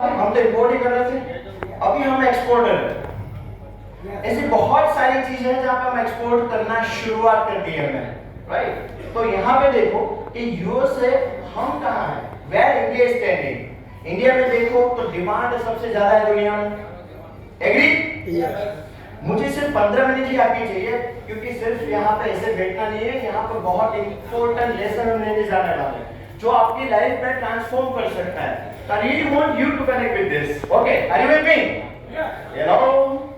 हम तो इम्पोर्ट ही कर रहे थे, अभी हम एक्सपोर्ट कर रहे हैं। ऐसी बहुत सारी चीजें हैं जहां पे हम एक्सपोर्ट करना शुरुआत कर दी हमने, राइट। तो यहाँ पे देखो कि यूएस से हम कहाँ हैं, where India is standing. India में देखो तो डिमांड सबसे ज्यादा है दुनिया में, एग्री? मुझे सिर्फ 15 मिनट ही आपकी चाहिए, क्योंकि सिर्फ यहाँ पे ऐसे बैठना नहीं है, यहाँ पे बहुत इंपॉर्टेंट लेसन हम लेने जाने वाले हैं जो आपकी लाइफ में ट्रांसफॉर्म कर सकता है। I really want you to connect with this. Okay, are you with me? Yeah. Hello.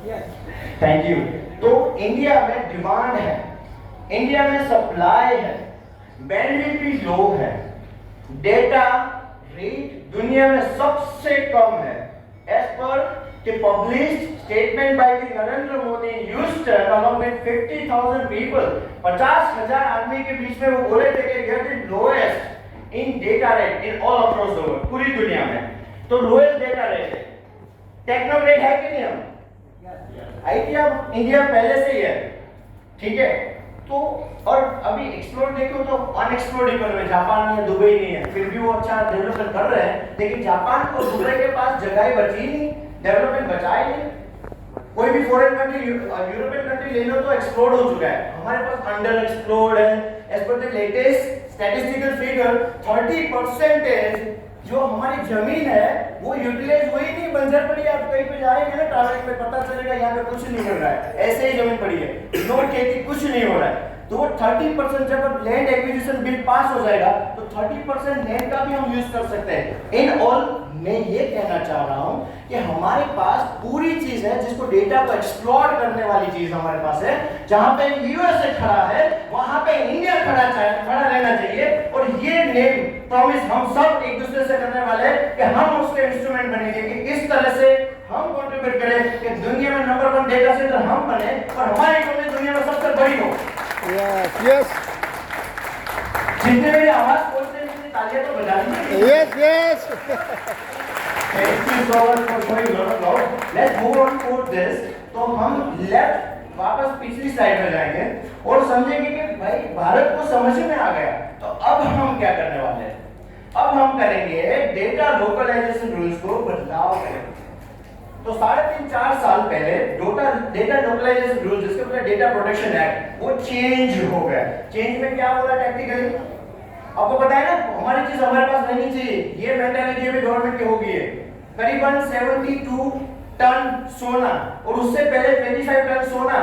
Yes. Thank you. तो इंडिया में डिमांड है, इंडिया में सप्लाई है, बैंडविड्थ भी लो है, डेटा रेट दुनिया में सबसे कम है। As per the published statement by the Narendra Modi in Houston along with 50,000 people, 50,000 आदमी के बीच में वो बोले थे कि we are the lowest in data rate in all across the world, पूरी दुनिया में। तो lowest data rate है, टेक्नोक्रेट है कि नहीं हम? आईटी अब इंडिया पहले से ही है, ठीक है। तो और अभी एक्सप्लोर देखो तो अनएक्सप्लोर्ड इकोनॉमी, जापान में, दुबई नहीं है, फिर भी वो अच्छा डेवलपमेंट कर रहे हैं, लेकिन जापान और दुबई के पास जगह बची नहीं, डेवलपमेंट बचा ही नहीं। कोई भी फॉरेन कंट्री, यूरोपियन कंट्री ले लो तो एक्सप्लोर्ड हो चुका है, हमारे पास अंडर एक्सप्लोर्ड है। As per the latest statistical figure 30% जो हमारी जमीन है वो यूटिलाइज हुई नहीं, बंजर पड़ी है। आप कहीं पे जाएंगे ना ट्रैवलिंग में, पता चलेगा यहाँ पे कुछ नहीं हो रहा है, ऐसे ही जमीन पड़ी है, नो खेती, कुछ नहीं हो रहा है। तो वो 30% जब लैंड एक्विजिशन बिल पास हो जाएगा तो 30% लैंड का भी हम यूज कर सकते हैं। इन ऑल मैं ये कहना चाह रहा हूं कि हमारे पास पूरी चीज है जिसको डेटा को एक्सप्लोर करने वाली चीज हमारे पास है। जहां पे यूएसए खड़ा है वहां पे इंडिया खड़ा रहना चाहिए, और ये नेम प्रॉमिस हम सब एक दूसरे से करने वाले हैं कि हम उसके इंस्ट्रूमेंट बनेंगे कि इस तरह से हम कंट्रीब्यूट करें कि दुनिया में नंबर 1 डेटा सेंटर हम बने और हमारी इकोनॉमी दुनिया में सबसे बड़ी हो। यस जितने मेरी आवाज बोलते हैं उतनी तालियां तो बजा दीजिए। Yes yes Thank you so much for showing lot of love. Let's move on to this. तो हम लेफ्ट वापस पिछली स्लाइड में जाएंगे और समझेंगे कि भाई भारत को समझ में आ गया, तो अब हम क्या करने वाले हैं। अब हम करेंगे डेटा लोकलाइजेशन रूल्स को बदलाव करेंगे। तो 3.5-4 साल पहले डेटा लोकलाइजेशन रूल, जिसके मतलब डेटा प्रोटेक्शन एक्ट, वो चेंज हो गया। चेंज में क्या हो रहा है टेक्निकली आपको पता है ना, हमारी चीज हमारे पास रहनी चाहिए, ये मेंटालिटी भी गवर्नमेंट की हो गई है। करीबन 72 टन सोना और उससे पहले 25 टन सोना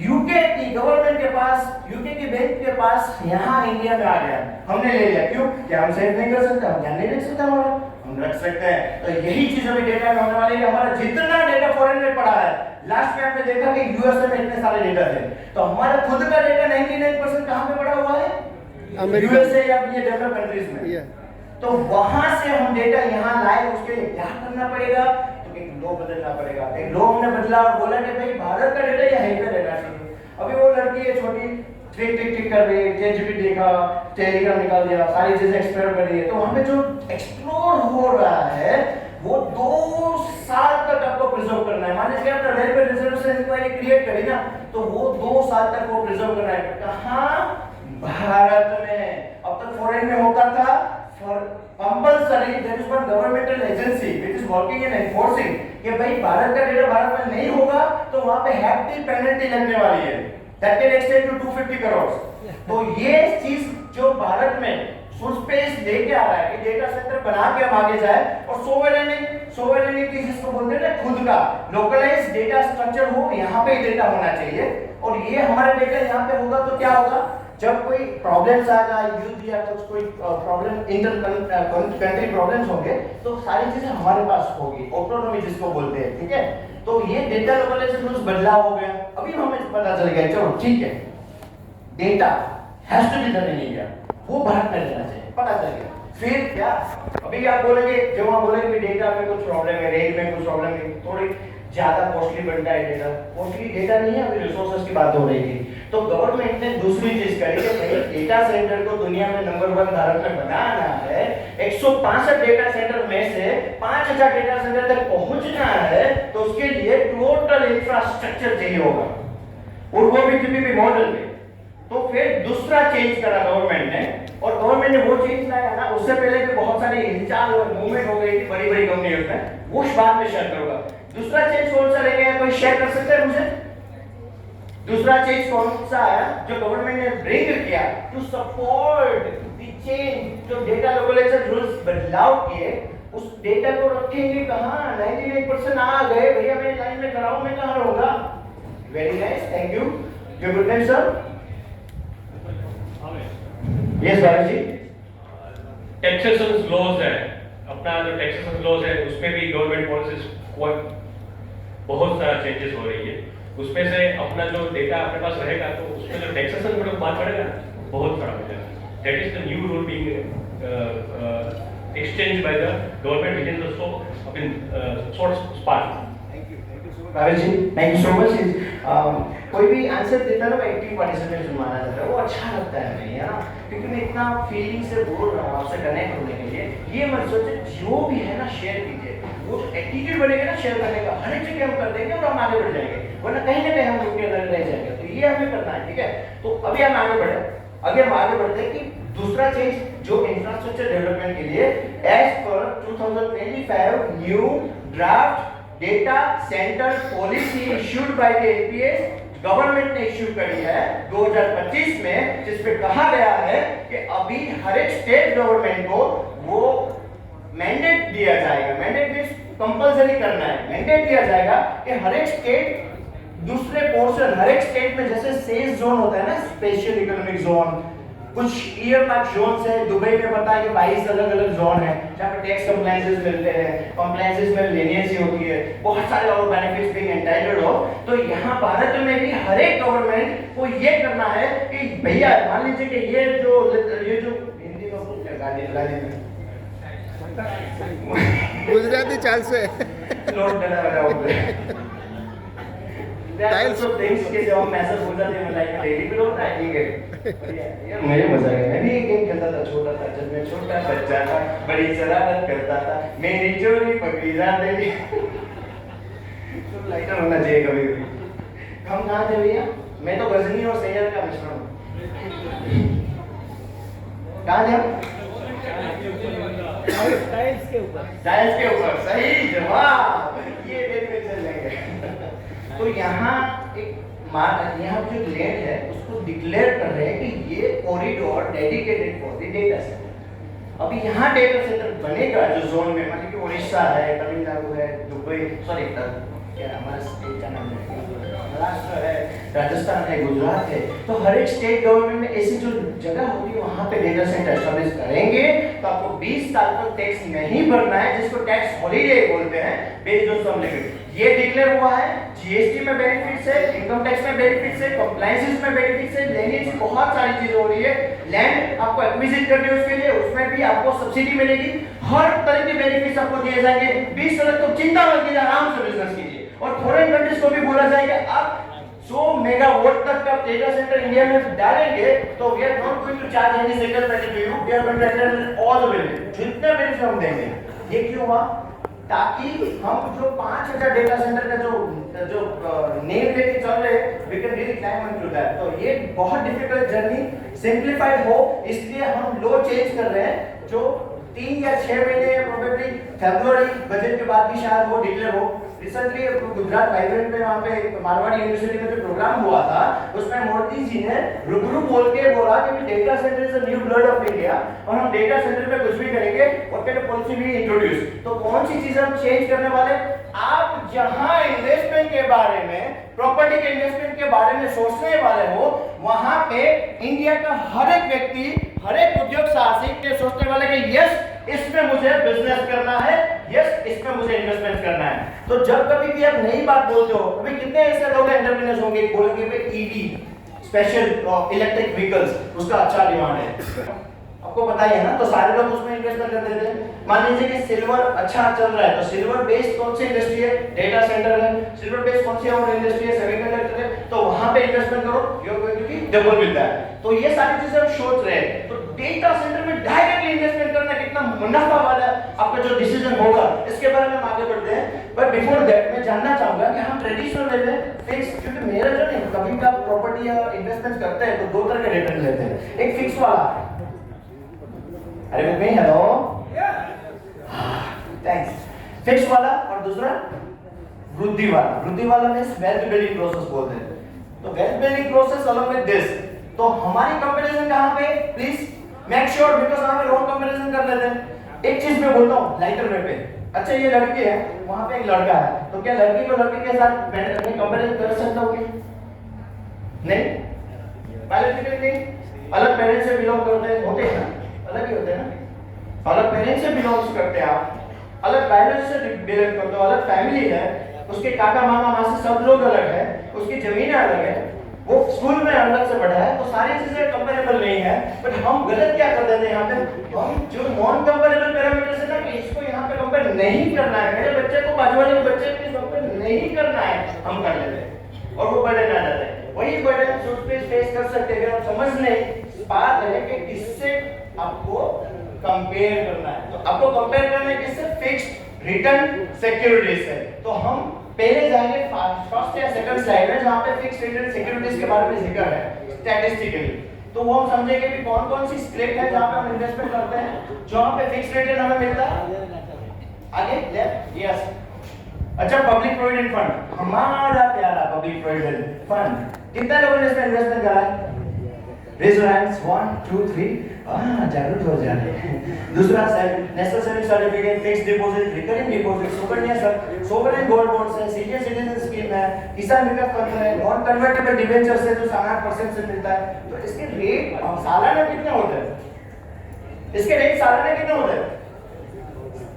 यूके की गवर्नमेंट के पास, यूके की बैंक के पास यहाँ इंडिया में आ गया, हमने ले लिया। क्यों? क्या हम सेव नहीं कर सकते, हम ध्यान नहीं रख सकते, हमारा हम रख सकते हैं। तो यही चीज अभी डेटा में होने वाली है। हमारा जितना डेटा फॉरेन में पड़ा है, लास्ट में आपने देखा कि यूएसए में इतने सारे डेटा थे, तो हमारा खुद का डेटा 99% कहाँ पे पड़ा हुआ है, यूएसए या ये डेवलप कंट्रीज में। तो वहां से हम डेटा यहाँ लाए, उसके लिए क्या करना पड़ेगा, तो एक लॉ बदलना पड़ेगा। एक लॉ हमने बदला और बोला कि भाई भारत का डेटा यहीं पे रहना चाहिए। अभी वो लड़की है छोटी, टिक कर रही है, चैटजीपीटी देखा, टेलीग्राम निकाल दिया, सारी चीजें एक्सप्लोर कर रही है। तो वहां पे जो एक्सप्लोर हो रहा है वो 2 साल तक आपको प्रिजर्व करना है। मान लीजिए आपने रेलवे रिजर्वेशन इंक्वायरी क्रिएट करी ना, तो वो 2 साल तक वो प्रिजर्व करना है। कहाँ? भारत में। अब तक फॉरेन में होता था for compulsory, that is one governmental agency which is working and enforcing कि भाई भारत का डेटा भारत में नहीं होगा तो वहां पे हैप्पी पेनल्टी लगने वाली है, that can extend to 250 crore. तो ये चीज जो भारत में स्पेस लेके आ रहा है कि डेटा सेंटर बना के हम आगे जाए, और सोवरेनिटी जिसको बोलते हैं ना, खुद का लोकलाइज्ड डेटा स्ट्रक्चर हो, यहाँ पे डेटा होना चाहिए। और ये हमारा डेटा यहाँ पे होगा तो क्या होगा, जब कोई प्रॉब्लम्स आएगा, युद्ध या कुछ कोई प्रॉब्लम, इंटर कंट्री प्रॉब्लम्स होंगे, तो सारी चीजें हमारे पास होगी, ऑटोनॉमी जिसको बोलते हैं, ठीक है। तो ये डेटा लोकलाइजेशन रूल्स बदलाव हो गया। अभी हमें पता चल गया, चलो ठीक है, data has to be done in India, वो भारत में रहना चाहिए, पता चल गया। फिर क्या, अभी आप बोलेंगे, जब आप बोलेंगे कि डेटा में कुछ प्रॉब्लम है, रेट में कुछ प्रॉब्लम है, थोड़ी ज्यादा कॉस्टली बनता है डेटा, कॉस्टली डेटा नहीं है, अभी रिसोर्सेज की बात हो रही थी। तो गवर्नमेंट ने दूसरी चीज करी कि भाई डेटा सेंटर को दुनिया में नंबर 1 भारत में बनाना है। 165 डेटा सेंटर में से 5000 डेटा सेंटर तक पहुंचना है, तो उसके लिए टोटल इंफ्रास्ट्रक्चर चाहिए होगा, और वो भी जीपीपी मॉडल में। तो फिर दूसरा चेंज करा गवर्नमेंट ने, और गवर्नमेंट ने वो चेंज लाया ना, उससे पहले भी बहुत सारी हिलचाल और मूवमेंट हो गई थी बड़ी बड़ी कंपनियों में, वो बाद में शेयर करूंगा। दूसरा चेंज कौन सा रह गया, कोई शेयर कर सकता है मुझे? दूसरा चेंज कौन सा आया जो गवर्नमेंट ने ब्रिंग किया टू सपोर्ट द चेंज, जो डेटा लोकलाइजेशन रूल्स बदलाव किए, उस डेटा को रखेंगे कहां? 99% आ गए भैया, मैं लाइन में खड़ा हूं, मैं कहां रहूंगा? Very nice, thank you. Your good name sir? Yes Bharat ji. Taxation laws है, अपना जो टैक्सेशन लॉज है उसमें भी गवर्नमेंट पॉलिसीज बहुत सारा चेंजेस हो रही है। उसमें से अपना जो डेटा अपने पास रहेगा तो उसमें जो टैक्सेशन में बात बढ़ेगा बहुत फर्क हो जाएगा। That is the new rule being exchange by the government within the scope in short span. Bharat ji, thank you so much. कोई भी आंसर देता है ना, एक्टिव पार्टिसिपेंट माना जाता है, वो अच्छा लगता है नहीं, है ना? क्योंकि मैं इतना फीलिंग से बोल रहा हूँ आपसे कनेक्ट होने के लिए। ये मत सोचे, जो भी है ना शेयर कीजिए, वो जो एटीट्यूड बनेगा ना शेयर करने का, हर एक जगह हम कर देंगे और हम आगे बढ़ जाएंगे, वरना कहीं ना कहीं हम रुक के रह जाएंगे। तो ये हमें करना है, ठीक है? तो अभी हम आगे बढ़े, अगर हम आगे बढ़ते हैं कि दूसरा चेंज जो इंफ्रास्ट्रक्चर डेवलपमेंट के लिए as per 2025 new draft data centre policy issued by the NPS government ने इश्यू करी है 2025 में, जिसमें कहा गया है कि अभी हर एक स्टेट गवर्नमेंट को वो मैंडेट दिया जाएगा। मैंडेट मींस कंपलसरी करना है। मैंडेट दिया जाएगा कि हर एक स्टेट दूसरे पोर्शन, हर एक स्टेट में जैसे सेज जोन होता है ना, स्पेशल इकोनॉमिक जोन, कुछ ईयर मार्क जोन है। दुबई में पता है कि 22 अलग अलग जोन है जहाँ पर टैक्स कंप्लायंसेस मिलते हैं, कंप्लायंसेस में लीनियंसी होती है, बहुत सारे और बेनिफिट्स बीइंग एंटाइटल्ड हो। तो यहाँ भारत में भी हर एक गवर्नमेंट को ये करना है कि भैया मान लीजिए कि ये जो हिंदी में बोलते हैं गाली गुजराती चाल से लोड डरा बजा होते टाइल्स ऑफ थिंग्स के जब मैसेज हो जाते हैं लाइक डेली पे होता है, ठीक है? यार मेरे मजा आया। मैं भी एक गेम खेलता था, छोटा था, जब मैं छोटा बच्चा था, बड़ी शरारत करता था, मेरी चोरी पकड़ी जाती थी। तो लाइटर होना चाहिए कभी भी। हम कहाँ थे भैया? मैं तो गजनी और सैयद का मिश्रण हूँ। कहाँ थे हम? टाइल्स के ऊपर। टाइल्स के ऊपर, सही जवाब। ये डेट में चल जाएंगे। तो यहाँ यहाँ जो लैंड है उसको डिक्लेयर कर रहे हैं कि ये corridor dedicated for the data centre. अभी यहाँ डेटा सेंटर बनेगा जो जोन में, मतलब कि उड़ीसा है, तमिलनाडु है, दुबई, सॉरी क्या हमारा स्टेट का नाम है, महाराष्ट्र है, राजस्थान है, गुजरात है। तो हर एक स्टेट गवर्नमेंट में ऐसी जो जगह होगी वहाँ पे डेटा सेंटर एस्टैब्लिश करेंगे। तो आपको 20 साल तक टैक्स नहीं भरना है, जिसको टैक्स हॉलीडे बोलते हैं, बेस्ड ऑन सम लिमिट। ये डिक्लेयर हुआ है। जीएसटी में बेनिफिट्स है, इनकम टैक्स में बेनिफिट्स है, कंप्लायंसेस में बेनिफिट्स है, लेनी बहुत सारी चीजें हो रही है। लैंड आपको एक्विजिट करनी है, उसके लिए उसमें भी आपको सब्सिडी मिलेगी। हर तरह के बेनिफिट्स आपको दिए जाएंगे। 20 साल तक तो चिंता मत कीजिए, आराम से बिजनेस कीजिए। और फॉरेन कंट्रीज को भी बोला जाएगा आप 100 मेगावाट तक का डेटा सेंटर इंडिया में डालेंगे तो we are not going to charge any single penny to you, we are going to extend all the benefit, जितने बेनिफिट हम देंगे। ये क्यों हुआ? ताकि हम जो 5000 डेटा सेंटर का जो नेम लेके चल रहे हैं, we can really climb up to that. तो ये बहुत डिफिकल्ट जर्नी सिंपलीफाइड हो, इसलिए हम लो चेंज कर रहे हैं। जो 3 या 6 महीने प्रोबेबली फरवरी बजट के बाद भी शायद वो डिक्लेयर हो। रिसेंटली गुजरात वाइब्रेंट में वहाँ पे मारवाड़ी यूनिवर्सिटी में जो प्रोग्राम हुआ था, उसमें मोदी जी ने रूबरू बोल के बोला कि data centre is the new blood of India और हम डेटा सेंटर में कुछ भी करेंगे और कैसे पॉलिसी भी इंट्रोड्यूस। तो कौन सी चीज हम चेंज करने वाले? आप जहां इन्वेस्टमेंट के बारे में, प्रॉपर्टी के इन्वेस्टमेंट के बारे में सोचने वाले हो, वहां पे इंडिया का हर एक व्यक्ति, हर एक उद्योग साहसिक ये सोचने वाले कि यस इसमें मुझे बिजनेस करना है, यस इसमें मुझे इन्वेस्टमेंट करना है। तो जब कभी भी आप नई बात बोलते हो, अभी कितने ऐसे लोग एंटरप्रेन्योर्स होंगे बोलेंगे भाई ईवी, स्पेशल इलेक्ट्रिक व्हीकल्स, उसका अच्छा डिमांड है, आपको पता ही है ना। तो सारे लोग उसमें इन्वेस्टमेंट कर देते हैं। मान लीजिए कि सिल्वर अच्छा चल रहा है, तो सिल्वर बेस्ड कौन सी इंडस्ट्री है? डेटा सेंटर है। सिल्वर बेस्ड कौन सी और इंडस्ट्री है? सेमीकंडक्टर है। तो वहां पे इन्वेस्टमेंट करो, you are going to be double with that. तो ये सारी चीजें हम सोच रहे हैं। तो डेटा सेंटर में डायरेक्टली इन्वेस्टमेंट करना कितना मुनाफा वाला आपका जो डिसीजन होगा, इसके बारे में हम आगे बढ़ते हैं। बट बिफोर दैट मैं जानना चाहूंगा कि हम ट्रेडिशनल वे में फिक्स, क्योंकि मेरा जो नहीं, कभी भी आप प्रॉपर्टी या इन्वेस्टमेंट करते हैं तो दो तरह के रिटर्न लेते हैं। एक फिक्स वाला, अरे मैं हेलो, थैंक्स, फिक्स वाला, और दूसरा वृद्धि वाला। वृद्धि वाला मींस वेल्थ बिल्डिंग प्रोसेस बोलते हैं। तो wealth building process along with this, तो हमारी कंपैरिजन कहां पे, प्लीज मेक श्योर, बिकॉज़ हम रॉन्ग कंपैरिजन कर लेते हैं। एक चीज मैं बोलता हूं लाइटर वे पे, अच्छा ये लड़की है, वहां पे एक लड़का है, तो क्या लड़की को लड़के के साथ मैं कंपैरिजन कर सकता हूं क्या? नहीं, बायोलॉजिकली नहीं, अलग पेरेंट्स से बिलोंग करते हैं, होते हैं ना, अलग ही होते हैं ना, अलग पेरेंट्स से बिलोंग करते हैं आप, अलग बायोलॉजी से बिलोंग करते हो, अलग फैमिली है, उसके काका मामा मासी सब लोग अलग है, उसकी जमीनें अलग है, वो स्कूल में अलग से पढ़ा है, तो सारी चीजें कंपेरेबल नहीं है। बट हम गलत क्या कर देते हैं यहाँ पे, हम जो नॉन कंपेरेबल पैरामीटर्स है ना, कि इसको यहाँ पे कंपेयर नहीं करना है, मेरे बच्चे को बाजू वाले बच्चे के कंपेयर नहीं करना है, हम कर लेते हैं और वो बर्डन आ जाता है। वही बर्डन जो फेस कर सकते हैं, अगर आप समझ लें बात है कि किससे आपको कंपेयर करना है, तो आपको कंपेयर करना है किससे, फिक्स्ड रिटर्न सिक्योरिटीज से। तो हम पहले जाएंगे फर्स्ट या सेकंड स्लाइड में, जहां पे फिक्स्ड रिटर्न सिक्योरिटीज के बारे में जिक्र है स्टैटिस्टिकली, तो वो हम समझेंगे कि कौन कौन सी स्क्रिप्ट है जहां पे हम इन्वेस्टमेंट करते हैं, जहां पे फिक्स्ड रिटर्न हमें मिलता है। आगे लेफ्ट, यस, अच्छा पब्लिक प्रोविडेंट फंड, हमारा प्यारा पब्लिक प्रोविडेंट फंड, कितना लोगों ने इसमें इन्वेस्टमेंट करा है? रेज योर हैंड्स, 1 2 3, जागरूक हो जाए। दूसरा national saving certificate, fixed deposit, recurring deposit, sovereign gold bonds है, सीनियर सिटीजन स्कीम है, किसान विकास पत्र है, नॉन कन्वर्टेबल डिबेंचर्स है जो 8% से मिलता है। तो इसके रेट सालाना कितने होते हैं? इसके रेट सालाना कितने होते हैं?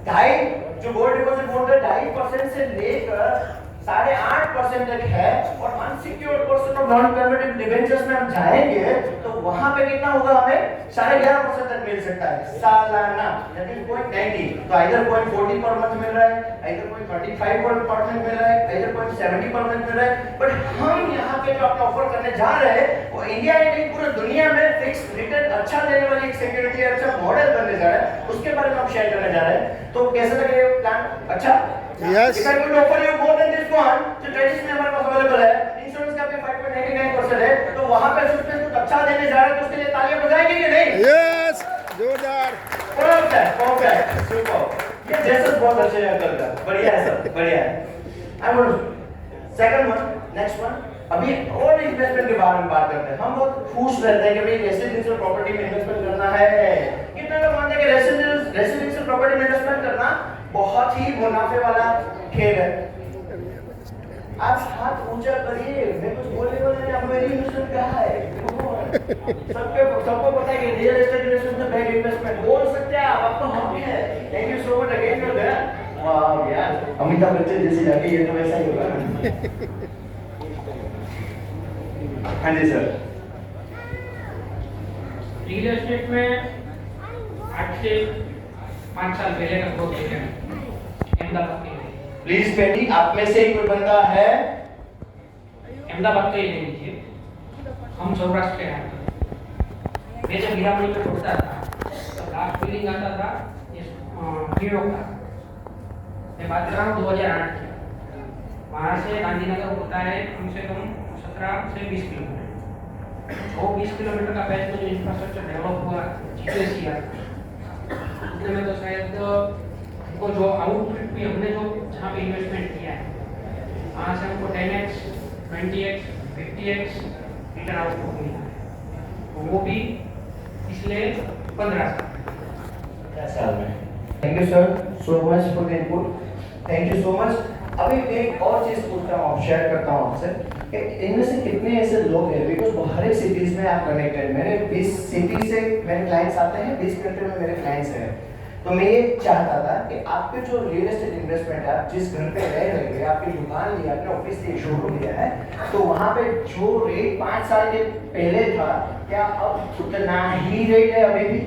2.5, जो गोल्ड डिपॉजिट बोलते हैं 2.5% से लेकर 8.5% तक है, और unsecured portion of non convertible debentures में हम जाएंगे तो वहां पे कितना होगा, हमें 11.5% तक मिल सकता है सालाना, यानी 0.90, तो आइदर 0.40 पर मंथ मिल रहा है, आइदर 0.35 पर मंथ मिल रहा है, आइदर 0.70 पर मंथ मिल रहा है। बट हम यहाँ पे जो आपको ऑफर करने जा रहे हैं वो इंडिया में नहीं, पूरी दुनिया में फिक्स्ड रिटर्न अच्छा देने वाली एक सिक्योरिटी, अच्छा मॉडल बनने जा रहा है, उसके बारे में हम शेयर करने जा रहे हैं। तो कैसे लगे ये प्लान? अच्छा, Yes. If I could offer you more than this one, तो ट्रेडिशनल हमारे पास अवेलेबल है, इंश्योरेंस का भी 5.99% है, तो वहां पे कुछ अच्छा देने जा रहे हैं, तो उसके लिए तालियां बजाएंगे कि नहीं? यस, जोरदार। परफेक्ट, सुपर, ये जैसे बहुत अच्छे हैं अंकल का, बढ़िया है सर, बढ़िया है। I want second one, next one, अभी और इन्वेस्टमेंट के बारे में बात करते हैं। हम बहुत खुश रहते हैं कि भाई रेसिडेंशियल प्रॉपर्टी में इन्वेस्टमेंट करना है, कितने लोग मानते हैं कि रेसिडेंशियल प्रॉपर्टी में इन्वेस्टमेंट करना बहुत ही मुनाफे वाला खेल है। आप हाथ ऊंचा करिए, मैं कुछ बोलने वाला नहीं, आप मेरी इन्वेस्टमेंट क्या है, सबको पता है कि रियल एस्टेट इन्वेस्टमेंट में बेस्ट इन्वेस्टमेंट बोल सकते हैं आप, आपको हम है। Thank you so much again for that. वाह यार, अमिताभ बच्चन जैसी लगी, ये तो वैसा ही होगा। हाँ जी सर, रियल एस्टेट में आज से 5 साल पहले का ग्रोथ देखा अहमदाबाद के, प्लीज बेटी आप में से कोई बंदा है? अहमदाबाद का ही ले लीजिए, हम सौराष्ट्र के हैं। मैं जब हीरामणी में पढ़ता था तो लास्ट बिल्डिंग आता था ये हीरो का, मैं बात कर रहा हूँ 2008 की। वहाँ से गांधीनगर होता है कम से कम 17 से 20 किलोमीटर, वो 20 किलोमीटर का पैच में जो इंफ्रास्ट्रक्चर डेवलप हुआ GCR, उसने में तो शायद हमको जो आउटपुट भी हमने जो जहाँ पे इन्वेस्टमेंट किया है वहाँ से हमको 10x, 20x, 50x return output मिला है, तो वो भी पिछले 15 साल में। Thank you sir so much for the input, thank you so much. अभी एक और चीज पूछता हूँ, शेयर करता हूँ आपसे कि इनमें से कितने ऐसे लोग हैं, बिकॉज बाहरी सिटीज में आप कनेक्टेड, मेरे 20 सिटी से मेरे क्लाइंट्स आते हैं, 20 कंट्री में मेरे क्लाइंट्स हैं, तो मैं ये चाहता था कि आपके जो रियल एस्टेट इन्वेस्टमेंट है, आप जिस घर पे रह रहे हैं, आपकी दुकान ली, आपने ऑफिस ली, शोरूम लिया है, तो वहाँ पे जो रेट 5 साल के पहले था, क्या अब उतना ही रेट है? अभी भी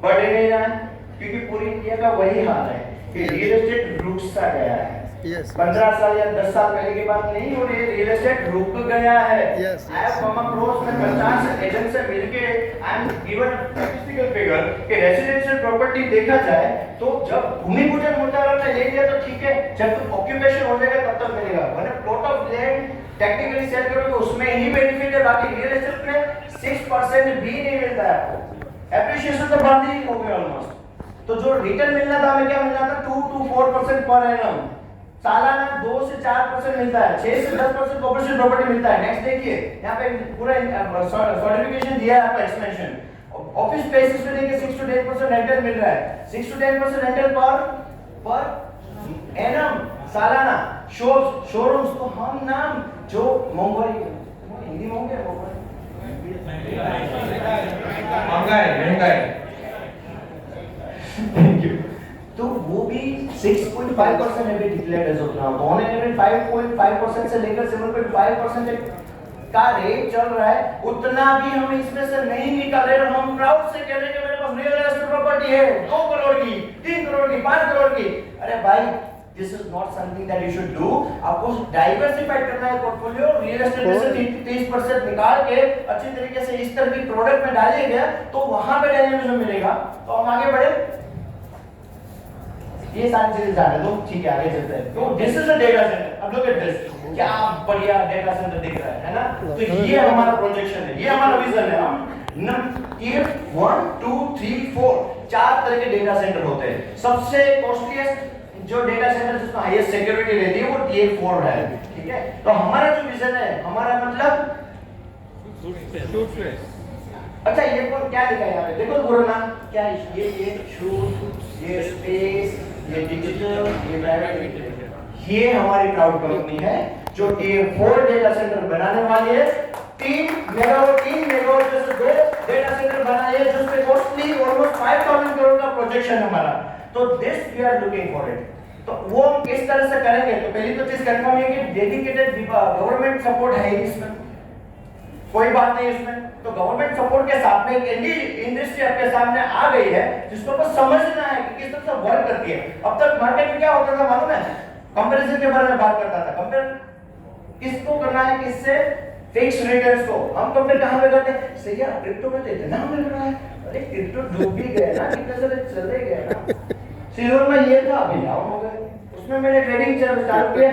बढ़ नहीं रहा है, क्योंकि पूरी इंडिया का वही हाल है कि रियल एस्टेट रुक सा गया है। Yes. 15 साल या 10 साल पहले की बात नहीं हो रही है, रियल एस्टेट रुक गया है। Yes, I have come across में 50 एजेंट से मिलके I am given statistical figure कि रेजिडेंशियल प्रॉपर्टी देखा जाए तो जब भूमि पूजन मुद्दा ने ले लिया तो ठीक है, जब ऑक्यूपेशन हो जाएगा तब तक मिलेगा। वरना plot of land technically sell करोगे उसमें ही बेनिफिट है, बाकी रियल एस्टेट में 6% भी नहीं मिलता है आपको। एप्रिशिएशन तो बंद ही हो गया ऑलमोस्ट। तो जो रिटर्न मिलना था हमें क्या मिलना था 2 to 4% पर एनम, सालाना 2 से 4% मिलता है, 6 से 10% कॉर्पोरेशन प्रॉपर्टी मिलता है। नेक्स्ट देखिए यहाँ पे पूरा सर्टिफिकेशन दिया है आपका एक्सपेंशन। ऑफिस बेसिस पे देखिए 6 to 10% रेंटल मिल रहा है, 6 to 10% रेंटल पर एनम सालाना। शोरूम्स तो हम नाम जो महंगाई हिंदी महंगे महंगाई थैंक यू। तो वो भी 6.5% है डिक्लेयर्ड एज ऑफ नाउ। तो ऑन एवरेज 5.5% से लेकर 7.5% का रेट चल रहा है, उतना भी हम इसमें से नहीं निकाल रहे। हम प्राउड से कह रहे हैं कि मेरे पास रियल एस्टेट प्रॉपर्टी है 2 करोड़ की, 3 करोड़ की, 5 करोड़ की। अरे भाई this is not something that you should do. आपको डाइवर्सिफाई करना है पोर्टफोलियो। रियल एस्टेट में से 30% निकाल के अच्छी तरीके से इस तरह की प्रोडक्ट में डालिएगा तो वहां पे डायनेमिज्म मिलेगा। तो हम आगे बढ़े, ये सारी चीजें जाने दो, ठीक है आगे चलते हैं। तो this is a data centre. अब लुक एट दिस, क्या बढ़िया डेटा सेंटर दिख रहा है ना। तो ये हमारा प्रोजेक्शन है, ये हमारा विजन है। हम टियर 1 2 3 4 चार तरह के डेटा सेंटर होते हैं। सबसे कॉस्टलीस्ट जो डेटा सेंटर जिसमें हाईएस्ट सिक्योरिटी रहती है वो टियर 4 है, ठीक है। तो हमारा जो विजन है, हमारा मतलब अच्छा ये कौन क्या लिखा है यहाँ पे देखो पूरा नाम क्या है। ये शूट, ये स्पेस, ये डिजिटल, ये प्राइवेट, ये हमारी क्लाउड कंपनी है जो टियर 4 डेटा सेंटर बनाने वाली है। 3 मेगावाट जैसे 2 डेटा सेंटर बनाए हैं जिसपे कॉस्टली ऑलमोस्ट 5000 करोड़ का प्रोजेक्शन है हमारा। तो this we are looking for it. तो वो हम किस तरह से करेंगे, तो पहली तो चीज कंफर्म है कि डेडिकेटेड गवर्नमेंट सपोर्ट है इसमें, कोई बात नहीं इसमें। तो गवर्नमेंट सपोर्ट के साथ में एक इंडस्ट्री आपके सामने आ गई है जिसको बस समझना है कि किस तरह से वर्क करती है। अब तक मार्केट में क्या होता था मालूम है, कंपैरिजन के बारे में बात करता था। कंपेयर किसको करना है, किससे, फिक्स रिटर्न्स को। हम कंपेयर कहां पे करते हैं, सही है क्रिप्टो में तो इतना मिल रहा है, अरे क्रिप्टो डूब भी गया ना, कितने सारे चले गए ना। सिल्वर में ये था अभी डाउन हो गए, उसमें मैंने ट्रेडिंग चालू किया,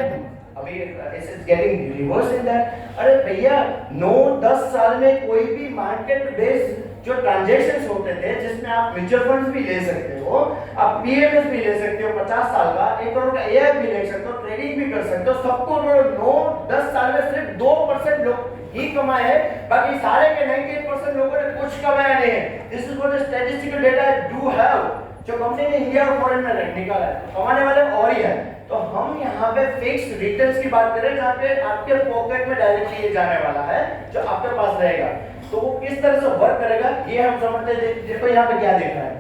अभी it's getting reverse in that. अरे भैया 9-10 साल में कोई भी मार्केट बेस्ड जो ट्रांजैक्शंस होते थे जिसमें आप म्यूचुअल फंड्स भी ले सकते हो, आप पीएमएस भी ले सकते हो 50 साल का, 1 करोड़ का एआईएफ भी ले सकते हो, ट्रेडिंग भी कर सकते हो। सबको 9-10 साल में सिर्फ 2% लोग ही कमाए हैं, बाकी सारे के 98% लोगों ने कुछ कमाया नहीं है। This is what the statistical data do have, जो कंपनी ने इंडिया और फॉरेन में निकाला है। कमाने वाले और ही है। तो हम यहाँ पे फिक्स रिटर्न्स की बात करें जहाँ पे आपके पॉकेट में डायरेक्टली ये जाने वाला है, जो आपके पास रहेगा। तो वो किस तरह से वर्क करेगा ये हम समझते हैं। देखो यहाँ पे क्या देख रहा है,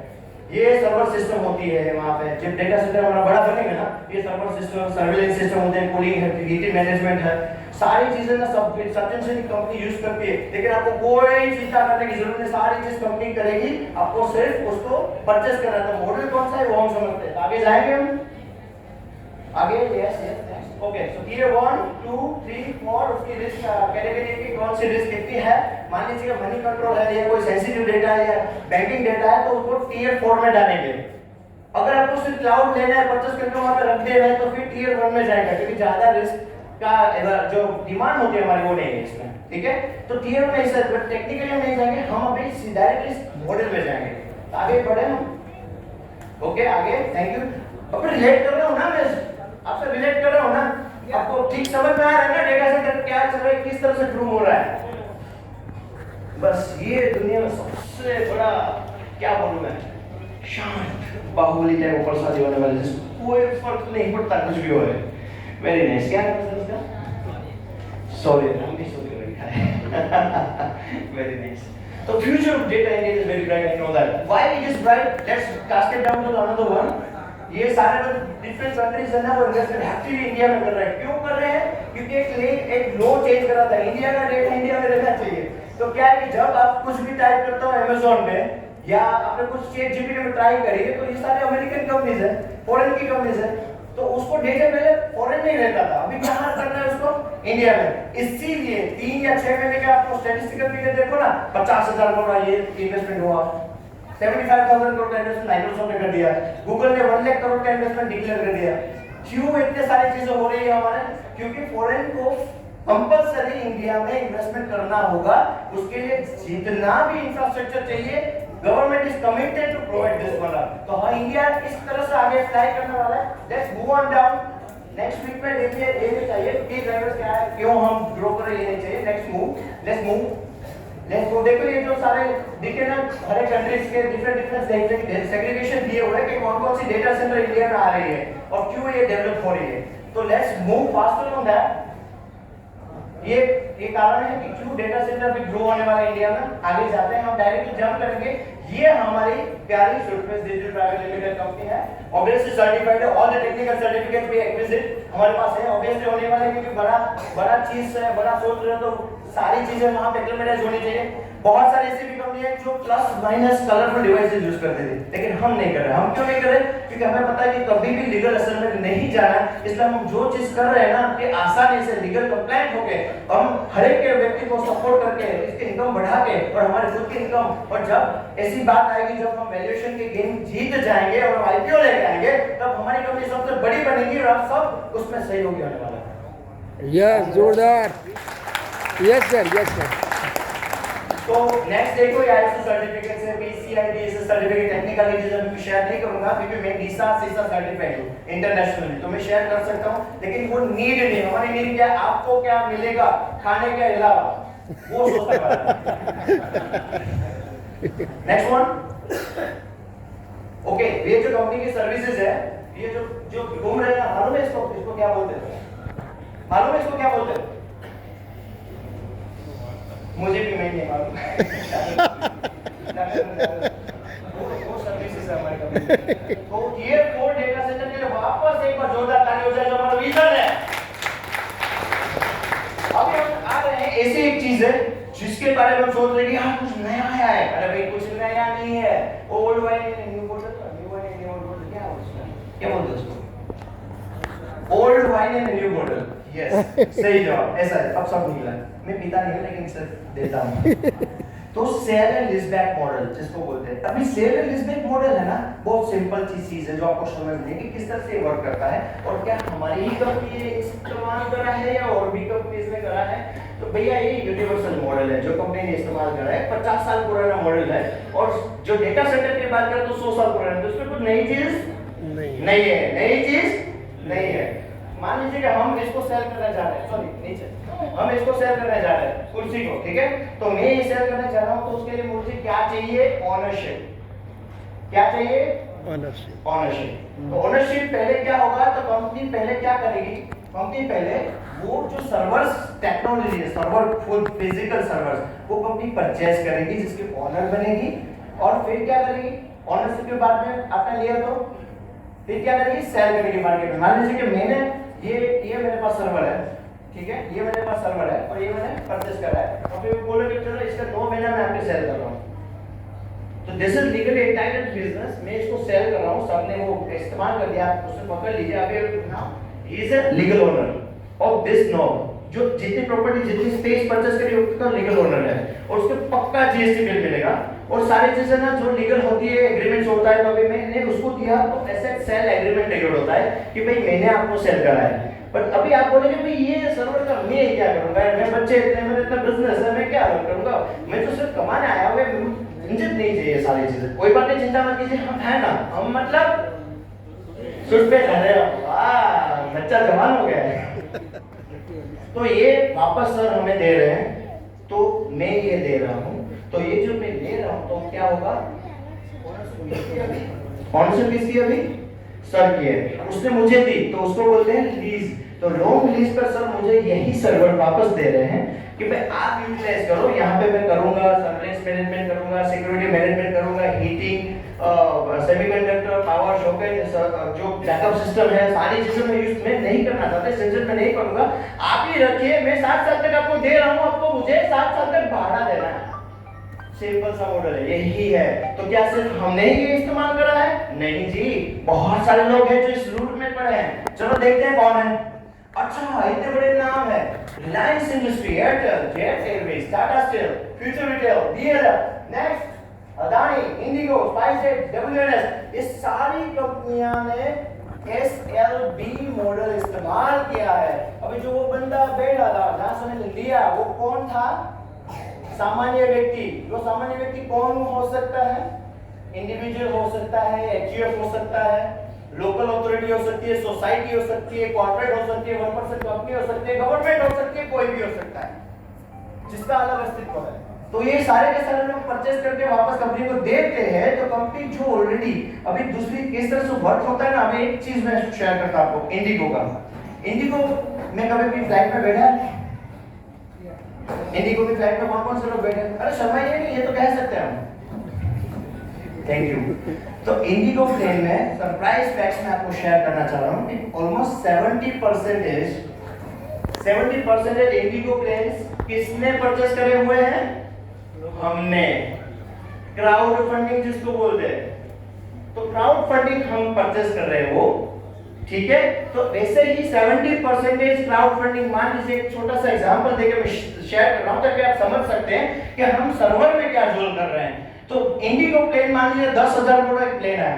ये सर्वर सिस्टम होती है वहाँ पे। जब डेटा सेंटर हमारा बड़ा बनेगा ना, ये सर्वर सिस्टम, सर्विलेंस सिस्टम होते हैं, कूलिंग है, हीटिंग मैनेजमेंट है, सारी चीजें ना सब सफिशिएंटली कंपनी यूज करती है। लेकिन आपको कोई चिंता करने की जरूरत नहीं, सारी चीज कंपनी करेगी, आपको सिर्फ उसको परचेस करना है। तो मॉडल कौन सा है वो हम समझते हैं। आगे जाएंगे हम आगे। Yes okay. सो टियर 1 2 3 4 उसकी रिस्क कैटेगरी की कौन सी रिस्क कितनी है। मान लीजिए मनी कंट्रोल है या कोई सेंसिटिव डेटा है या बैंकिंग डेटा है, तो उसको टियर 4 में डालेंगे। अगर आपको सिर्फ क्लाउड लेना है, परचेस करके वहां पे रख देना है, तो फिर टियर 1 में जाएगा, क्योंकि ज्यादा रिस्क का जो डिमांड होती है हमारी वो नहीं है इसमें, ठीक है। तो टियर 1 में इसे टेक्निकली हम नहीं जाएंगे, हम अभी डायरेक्टली मॉडल में जाएंगे। तो आगे बढ़े हम। ओके आगे, थैंक यू। अब रिलेट कर रहा हूं ना, मैं आपसे रिलेट कर रहा हूं ना, आपको ठीक समझ में आ रहा है ना डेटा सेंटर क्या चल रहा है, किस तरह से ग्रूम हो रहा है। बस ये दुनिया में सबसे बड़ा क्या बोलूं मैं, शांत बाहुबली टाइप ऊपर शादी होने वाले, जिसको कोई फर्क नहीं पड़ता कुछ भी हो रहा है। Very nice. क्या नाम है इसका? सॉरी नाम भी सॉरी रखा है। Very nice. तो future of data India is very bright, I know that. Why it is bright, let's cast it down to another one. ये सारे डिफरेंट कंट्रीज है ना, वो इन्वेस्टमेंट एक्टिवली इंडिया में कर रहे हैं। क्यों कर रहे हैं? क्योंकि एक लॉ चेंज करा था, इंडिया का डेटा इंडिया में रहना चाहिए। तो क्या है कि जब आप कुछ भी टाइप करते हो अमेज़न पे या आपने कुछ चैट जीपीटी में ट्राई करिए, तो ये सारे अमेरिकन कंपनीज है, फॉरेन की कंपनीज है, तो उसको डेटा पहले फॉरेन में ही रहता था, अभी कहाँ करना है उसको, इंडिया में। इसीलिए 3 या 6 महीने का आपको स्टैटिस्टिकल पीरियड देखो ना, 50,000 करोड़ ये इन्वेस्टमेंट हुआ, 75,000 करोड़ का इन्वेस्टमेंट माइक्रोसॉफ्ट ने कर दिया, गूगल ने 1 लाख करोड़ का इन्वेस्टमेंट डिक्लेयर कर दिया। क्यों इतने सारी चीजें हो रही है हमारे, क्योंकि फॉरेन को कंपल्सरी इंडिया में इन्वेस्टमेंट करना होगा, उसके लिए जितना भी इंफ्रास्ट्रक्चर चाहिए government is committed to provide this वाला। तो हाँ, इंडिया इस तरह से आगे फ्लाई करने वाला है। Let's move on down. Next week में देखिए ये नहीं चाहिए की ड्राइवर्स क्या है, क्यों हम ग्रो कर रहे हैं, ये नहीं चाहिए। Next move, let's move. देखो ये जो सारे दिखे ना, हर एक कंट्रीज के डिफरेंट सेग्रीगेशन दिए हुए हैं कि कौन कौन सी डेटा सेंटर इंडिया में आ रही है और क्यों ये डेवलप हो रही है। तो let's move faster on that. ये कारण है कि क्यों डेटा सेंटर भी ग्रो होने वाला है इंडिया में। आगे जाते हैं, हम डायरेक्टली जंप करेंगे। ये हमारी प्यारी सुरपेश डिजिटल प्राइवेट लिमिटेड कंपनी है, ऑब्वियसली सर्टिफाइड है, ऑल द टेक्निकल सर्टिफिकेट भी एक्विजिट हमारे पास है। ऑब्वियसली होने वाला है क्योंकि बड़ा चीज है, बड़ा सोच रहे हो तो सारी चीजें वहां पे इम्प्लीमेंट होनी चाहिए। बहुत सारी ऐसी भी कंपनी है जो plus minus colourful devices use करते थे, लेकिन हम नहीं कर रहे। हम क्यों नहीं कर रहे, क्योंकि हमें पता है कि कभी भी लीगल असेसमेंट नहीं जाना, इसलिए हम जो चीज कर रहे हैं ना कि आसानी से लीगल कंप्लायंट होके हम हर एक के व्यक्ति को सपोर्ट करके इसके इनकम बढ़ा के और हमारे खुद की इनकम, और जब ऐसी बात आएगी जब हम वैल्यूएशन के गेम जीत जाएंगे और आईपीओ लेके आएंगे, तब हमारी कंपनी सबसे बड़ी बनेगी और आप सब उसमें सहयोगी होने वाला है। यस, जोरदार। Yes sir, yes sir. तो नेक्स्ट देखो आईएसओ सर्टिफिकेट से पीसीआई डीएसएस सर्टिफिकेट टेक्निकल चीजें मैं शेयर नहीं करूंगा क्योंकि मैं डीसा सीसा सर्टिफाइड हूं इंटरनेशनली, तो मैं शेयर कर सकता हूं, लेकिन वो नीड नहीं। हमारी नीड क्या है, आपको क्या मिलेगा खाने के अलावा, वो सोच सकता है। Next one. ओके, ये जो कंपनी की सर्विसेज है, ये जो घूम रहे हैं, मालूम है इसको क्या बोलते हैं, मालूम है इसको क्या बोलते हैं? मुझे भी नहीं मालूम। वो सर्विसेज है हमारी कंपनी। तो ये 4 डेटा सेंटर के लिए वापस एक बार जोरदार ताली हो जाए जो हमारा विजन है। अभी हम आ रहे हैं ऐसी एक चीज है जिसके बारे में हम सोच रहे हैं कि हाँ कुछ नया आया है। अरे भाई कुछ नया नहीं है, old wine in new bottle, new wine in old bottle, क्या बोलते हैं उसको? Old wine in new bottle. Yes, सही जवाब, ऐसा है। अब सब निकला। मैं पीता नहीं हूं लेकिन सर देता हूं। तो सेल एंड लीजबैक मॉडल जिसको बोलते हैं, अभी सेल एंड लीजबैक मॉडल है ना, बहुत सिंपल चीज है जो आपको समझ में कि किस तरह से वर्क करता है और क्या हमारी ही कंपनी ने इस्तेमाल करा है या और भी कंपनीज ने करा है। तो भैया ये यूनिवर्सल मॉडल है जो कंपनी ने इस्तेमाल करा है, 50 साल पुराना मॉडल है। और जो डेटा सेंटर की बात करें तो 100 साल पुराना है, तो उसमें कुछ नई चीज नहीं है, नई चीज नहीं है। मान लीजिए कि हम इसको सेल करना चाह रहे हैं, सॉरी नीचे, हम इसको सेल करना चाह रहे हैं कुर्सी को, ठीक है। तो मैं ये सेल करना चाह रहा हूं, तो उसके लिए मुझे क्या चाहिए, ऑनरशिप। क्या चाहिए, ऑनरशिप। तो ऑनरशिप पहले क्या होगा, तो कंपनी पहले क्या करेगी, कंपनी पहले वो जो सर्वर्स टेक्नोलॉजी है, सर्वर फुल फिजिकल सर्वर्स, वो कंपनी परचेज करेगी जिसकी ऑनर बनेगी। और फिर क्या करेगी, ऑनरशिप के बाद में आपने लिया तो फिर क्या करेगी, सेल करेगी मार्केट में। मान लीजिए कि मैंने ये मेरे पास सर्वर है, ठीक है, ये मेरे पास सर्वर है और ये मैंने परचेज करा है, और फिर बोलो कि चलो इसका 9 महीना मैं आपके सेल कर रहा हूं, तो this is legally entitled business. मैं इसको सेल कर रहा हूं, सबने वो इस्तेमाल कर दिया, उसने पकड़ लीजिए, अभी now he is a legal owner of this node. जो जितनी प्रॉपर्टी जितनी स्पेस परचेज करी उसका लीगल ओनर है और उसके पक्का जीएसटी बिल मिलेगा और सारी चीजें ना जो लीगल होती है, एग्रीमेंट्स होता है। तो अभी मैंने उसको दिया तो एसेट सेल एग्रीमेंट ट्रिगर होता है कि भाई मैंने आपको सेल करा है। बट अभी आप बोलेंगे भाई ये सर्वर का मैं क्या करूंगा, मैं बच्चे इतने, मेरे इतना बिजनेस है, मैं क्या करूंगा, मैं तो सिर्फ कमाने आया हूं, झंझट नहीं चाहिए सारी चीजें। कोई बात नहीं, चिंता मत कीजिए, हम है ना, हम मतलब सुट पे खड़े हो, वाह बच्चा जवान हो गया है। तो ये वापस सर हमें दे रहे हैं, तो मैं ये दे रहा हूं, तो ये जो मैं ले रहा हूं तो क्या होगा, ऑनरशिप किसकी अभी, सर की है, उसने मुझे दी तो उसको बोलते हैं लीज। तो लॉन्ग लीज पर सर मुझे यही सर्वर वापस दे रहे हैं कि भाई आप यूटिलाइज करो, यहाँ पे मैं करूंगा सर्विस मैनेजमेंट करूंगा, सिक्योरिटी मैनेजमेंट करूंगा, हीटिंग, सेमीकंडक्टर, पावर शॉकेट, जो बैकअप सिस्टम है, सारी चीजें मैं यूज में नहीं करना चाहता, सेंसर में नहीं करूंगा, आप ही रखिए, मैं 7 साल तक आपको दे रहा हूं, आपको मुझे 7 साल तक भाड़ा देना है। सिंपल सा मॉडल है, यही है। तो क्या सिर्फ हमने ही ये इस्तेमाल करा है? नहीं जी, बहुत सारे लोग हैं जो इस रूट में पड़े हैं। चलो देखते हैं कौन है। अच्छा, इतने बड़े नाम है, Reliance industry, Airtel, jet Airways, Tata steel, future retail, DLF, next, Adani, Indigo, SpiceJet, WNS, ये सारी कंपनियां ने SLB मॉडल इस्तेमाल किया है। अभी जो वो बंदा बैठा था जहां से मैंने लिया, वो कौन था? सामान्य व्यक्ति। जो सामान्य व्यक्ति कौन हो सकता है? इंडिविजुअल हो सकता है, एचयूएफ हो सकता है, लोकल अथॉरिटी हो सकती है, सोसाइटी हो सकती है, कॉर्पोरेट हो सकती है, 1% कंपनी हो सकती है, गवर्नमेंट हो सकती है, कोई भी हो सकता है जिसका अलग अस्तित्व है। तो ये सारे के सारे लोग परचेज करके वापस कंपनी को देते हैं। तो कंपनी जो ऑलरेडी अभी दूसरी किस तरह से वर्क होता है ना, अभी एक चीज मैं शेयर करता हूं आपको इंडिगो का। इंडिगो में कभी भी फ्लाइट में बैठा है? इंडिगो की फ्लाइट में कौन कौन से लोग बैठे हैं? अरे शर्माइए नहीं, ये तो कह सकते हैं हम। Thank you. तो इंडिगो प्लेन में सरप्राइज फैक्ट्स मैं आपको शेयर करना चाह रहा हूँ कि ऑलमोस्ट 70% इंडिगो प्लेन्स किसने परचेस करे हुए हैं? हमने। क्राउड फंडिंग जिसको बोलते हैं, तो क्राउड फंडिंग हम परचेस कर रहे हो, ठीक है। तो वैसे ही 70% क्राउड फंडिंग, मान लीजिए एक छोटा सा एग्जांपल देके मैं शेयर कर रहा हूं ताकि आप समझ सकते हैं कि हम सर्वर में क्या जोड़ कर रहे हैं। तो इंडिगो प्लेन मान लीजिए 10,000 करोड़ का प्लेन है,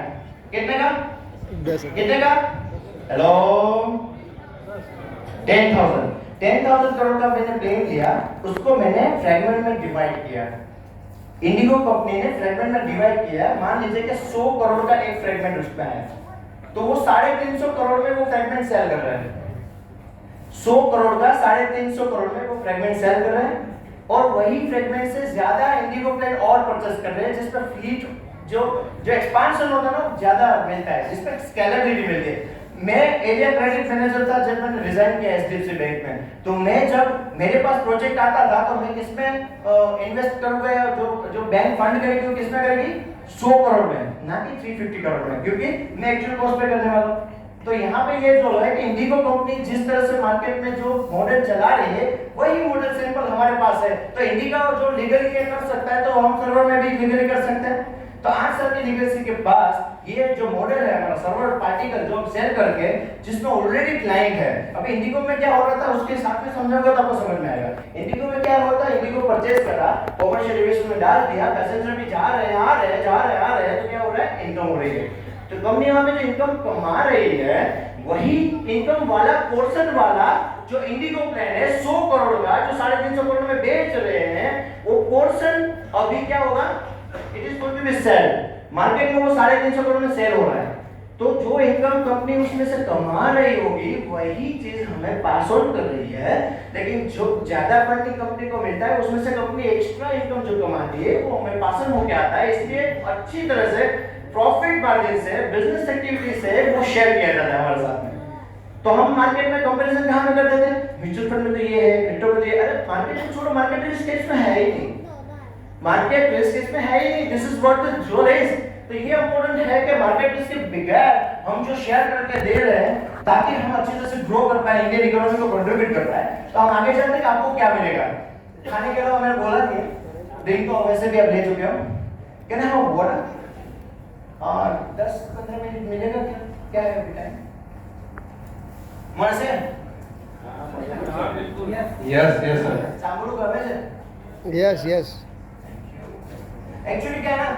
कितने का? कितने का? हेलो, 10,000 करोड़ का मैंने प्लेन लिया, उसको मैंने फ्रेगमेंट में डिवाइड किया। इंडिगो कंपनी ने फ्रेगमेंट में डिवाइड किया। मान लीजिए कि 100 करोड़ का एक फ्रेगमेंट उसमें है, तो वो 350 करोड़ में वो फ्रेगमेंट सेल कर रहे हैं। 100 करोड़ का 350 करोड़ में वो फ्रेगमेंट सेल कर रहे हैं, और वही फ्रेगमेंट से ज्यादा इंडिगो प्लेन और परचेस कर रहे हैं, जिस पर फ्लीट जो एक्सपांशन होता है ना ज्यादा मिलता है, जिस पर स्केलेबिलिटी मिलती है। मैं एरिया क्रेडिट मैनेजर था जब मैंने रिजाइन किया एचडीएफसी बैंक में, तो मैं जब मेरे पास प्रोजेक्ट आता था तो मैं किसमें इन्वेस्ट करूंगा, या जो बैंक फंड करेगी वो किसमें करेगी? 100 करोड़ में, ना कि 350 करोड़ में, क्योंकि मैं एक्चुअल कॉस्ट पे करने वाला हूं। तो यहाँ पे ये जो है कि इंडिगो कंपनी जिस तरह से मार्केट में जो मॉडल चला रही है, वही मॉडल सिंपल हमारे पास है। तो इंडिगो जो लीगली ये कर सकता है, तो हम सर्वर में भी लीगली कर सकते हैं। तो 8 साल की लीगेसी के पास ये जो मॉडल है हमारा सर्वर पार्टी का जो सेल करके, जिसमें ऑलरेडी क्लाइंट है। अभी इंडिगो में क्या हो रहा था उसके साथ में समझाऊंगा तो आपको समझ में आएगा। इंडिगो में क्या होता है, इंडिगो परचेज करा, कॉमर्शियल एविएशन में डाल दिया, पैसेंजर भी जा रहे हैं, आ रहे हैं, जा रहे हैं, आ रहे हैं, तो क्या हो रहा है? इनकम हो रही है। तो कंपनी वहां पे जो इनकम कमा रही है, वही इनकम वाला पोर्शन वाला जो इंडिगो प्लान है 100 करोड़ का, जो 350 करोड़ में बेच रहे हैं, वो पोर्शन अभी क्या होगा? It is going to be sell market में, वो 350 करोड़ में सेल हो रहा है। तो जो इनकम कंपनी उसमें से कमा रही होगी, वही चीज हमें पास ऑन कर रही है। लेकिन जो ज्यादा फंडिंग कंपनी को मिलता है, उसमें से कंपनी एक्स्ट्रा इनकम जो कमाती है वो हमें पास ऑन होके आता है। इसलिए अच्छी तरह से प्रॉफिट मार्जिन से, बिजनेस एक्टिविटी से वो शेयर किया जाता है हमारे साथ में। तो हम मार्केट में कंपैरिजन कहां में करते थे? म्यूचुअल फंड में तो ये है, क्रिप्टो में तो ये। अरे मार्केट में छोड़ो, मार्केट रिस्क इसमें है ही नहीं, मार्केट रिस्क इसमें है ही नहीं। दिस इज व्हाट द जो इज। तो ये इंपॉर्टेंट है कि मार्केट रिस्क के बगैर हम जो शेयर करके दे रहे हैं, ताकि हम अच्छी तरह से ग्रो कर पाए, इंडियन इकोनॉमी को कंट्रीब्यूट कर पाए। तो हम आगे चलते हैं कि आपको क्या मिलेगा। खाने के अलावा मैंने बोला नहीं, ड्रिंक तो वैसे भी आप ले चुके हो, कैन आई हैव वाटर? और 10-15 मिनट मिलेगा क्या? क्या है अभी टाइम? मन से यस सर। सांभळू गमे છે? यस एक्चुअली क्या है ना,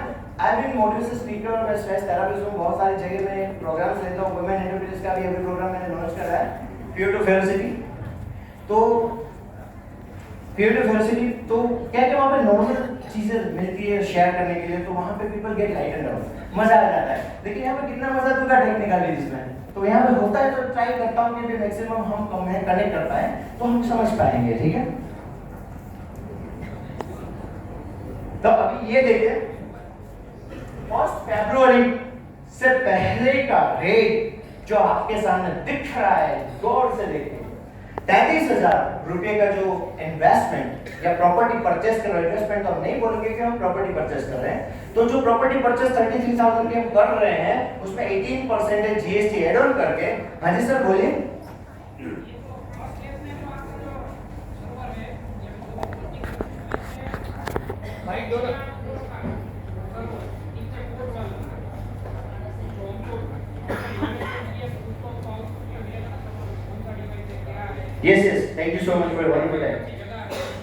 आई बीन मोटिवेशनल स्पीकर और मैं स्ट्रेस थेरेपिस्ट हूं। बहुत सारी जगह में प्रोग्राम्स लेता हूं। वुमेन एंटरप्रेन्योर्स का भी अभी प्रोग्राम मैंने लॉन्च करा है, पीयर टू फेरोसिटी। तो पीयर टू फेरोसिटी तो क्या क्या वहां पे नॉर्मल चीजें मिलती है शेयर करने के लिए, तो वहां पे people get light and down, मजा आ जाता है। लेकिन यहाँ पे कितना मजा दूंगा टेक्निकल इसमें, तो यहाँ पे होता है तो ट्राई करता हूँ कि मैक्सिमम हम कनेक्ट कर पाए तो हम समझ पाएंगे, ठीक है। तो अभी ये देखिए, 1 फरवरी से पहले का रेट जो आपके सामने दिख रहा है, गौर से देखिए। 33,000 रुपए का जो इन्वेस्टमेंट या प्रॉपर्टी परचेस कर रहे हैं, इन्वेस्टमेंट तो हम नहीं बोलेंगे कि हम प्रॉपर्टी परचेस कर रहे हैं। तो जो प्रॉपर्टी परचेस 33,000 की हम कर रहे हैं, उसमें 18% जीएसटी एड ऑन करके। हाँ जी सर बोलिए। Yes yes, thank you so much for wonderful time.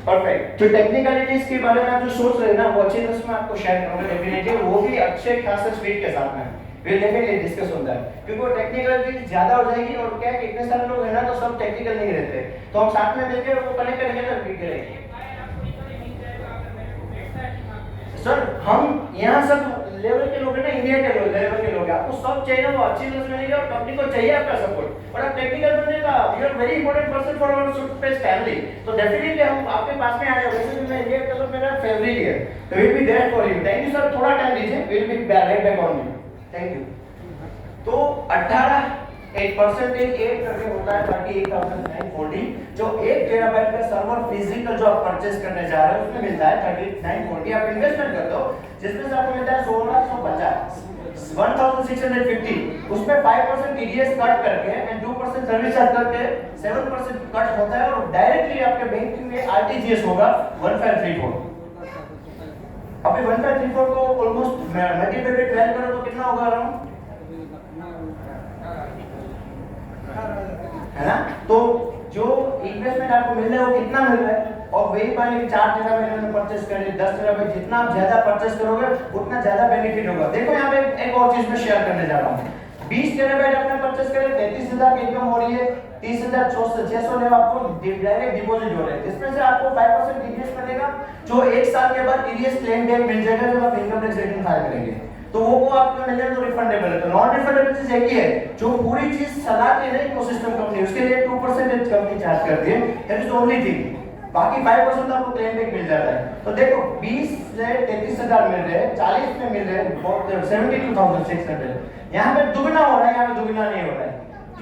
Perfect. तो टेक्निकलिटीज के बारे में आप जो सोच रहे हैं ना, वो अच्छी तरह से मैं आपको शेयर करूंगा डेफिनेटली, वो भी अच्छे खासे स्पीड के साथ में will definitely discuss on that, क्योंकि वो टेक्निकलिटी ज्यादा हो जाएगी और क्या है कि इतने सारे लोग हैं ना, तो सब टेक्निकल नहीं रहते, तो हम साथ में मिलकर वो कनेक्ट करेंगे ना, रिपीट करेंगे। सर हम यहाँ सब लेवल के लोग हैं ना, इंडिया के लोग लेवल के लोग हैं, आपको सब चाहिए ना, वो अच्छी तरह से मिलेगा और कंपनी को चाहिए आपका सपोर्ट, और आप टेक्निकल बनने का you are very important person for our Superspace family, तो डेफिनेटली हम आपके पास में आ जाएंगे। वैसे भी मैं इंडिया का तो मेरा फेवरेट है, तो will be there for you. Thank you sir, थोड़ा टाइम दीजिए, will be right back on you. Thank you. तो 18% एक करके होता है 38,940, जो 1 टेराबाइट का सर्वर फिजिकल जो आप परचेस करने जा रहे हो उसमें मिलता है 3940। आप इन्वेस्टमेंट करते हो जिसमें से आपको मिलता है 1650 1650, उसमें 5% टीडीएस कट करके एंड 2% सर्विस चार्ज करके 7% कट होता है, और डायरेक्टली आपके बैंक में आरटीजीएस होगा 1534। अभी 1534 को ऑलमोस्ट मल्टीप्लाई बाय 12 करो तो कितना होगा अराउंड, है ना? तो जो इन्वेस्टमेंट आपको मिल रहा है वो कितना मिल रहा है, और वही पानी 4 टेराबाइट में परचेस करें, 10 टेराबाइट, जितना आप ज्यादा परचेस करोगे उतना ज्यादा बेनिफिट होगा। देखो यहाँ पे एक और चीज मैं शेयर करने जा रहा हूँ। 20 टेराबाइट आपने परचेस करे, 33,000 की इनकम हो रही है, 30,600 आपको डायरेक्ट डिपॉजिट हो रहा है, जिसमें से आपको 5% टीडीएस मिलेगा, जो 1 साल के बाद टीडीएस क्लेम बैक मिल जाएगा जब आप इनकम टैक्स रिटर्न फाइल करेंगे, तो वो आपको मिल जाए तो रिफंडेबल है। तो नॉन रिफंडेबल चीज एक ही है, जो पूरी चीज चलाती है ना इकोसिस्टम कंपनी, उसके लिए 2% कंपनी चार्ज करती है, that is the only thing, बाकी 5% तो आपको क्लेम बैक मिल जाता है। तो देखो 20 से 33,000 मिल रहे हैं, 40 में मिल रहे हैं 72,600, यहाँ पे दुगना हो रहा है, यहाँ पे दुगना नहीं हो रहा है।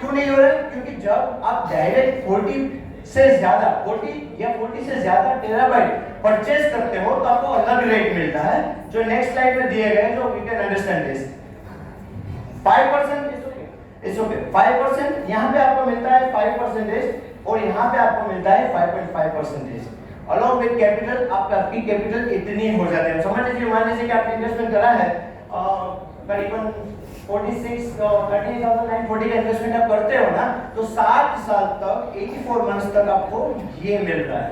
क्यों नहीं हो रहा है? क्योंकि जब आप डायरेक्ट 40 से ज्यादा 40 से ज्यादा टेराबाइट परचेस करते हो तो आपको अलग रेट मिलता है, जो नेक्स्ट स्लाइड में दिए गए, जो we can understand this. 5% it's okay 5% यहाँ पे आपको मिलता है 5%, और यहाँ पे आपको मिलता है 5.5%। अलॉन्ग विद कैपिटल आपकी कैपिटल इतनी हो जाती है। समझ लीजिए, मान लीजिए कि आपने इन्वेस्टमेंट करा है करीबन 38,940 का इन्वेस्टमेंट आप करते हो ना, तो 7 साल तक 84 मंथ्स तक आपको ये मिल रहा है,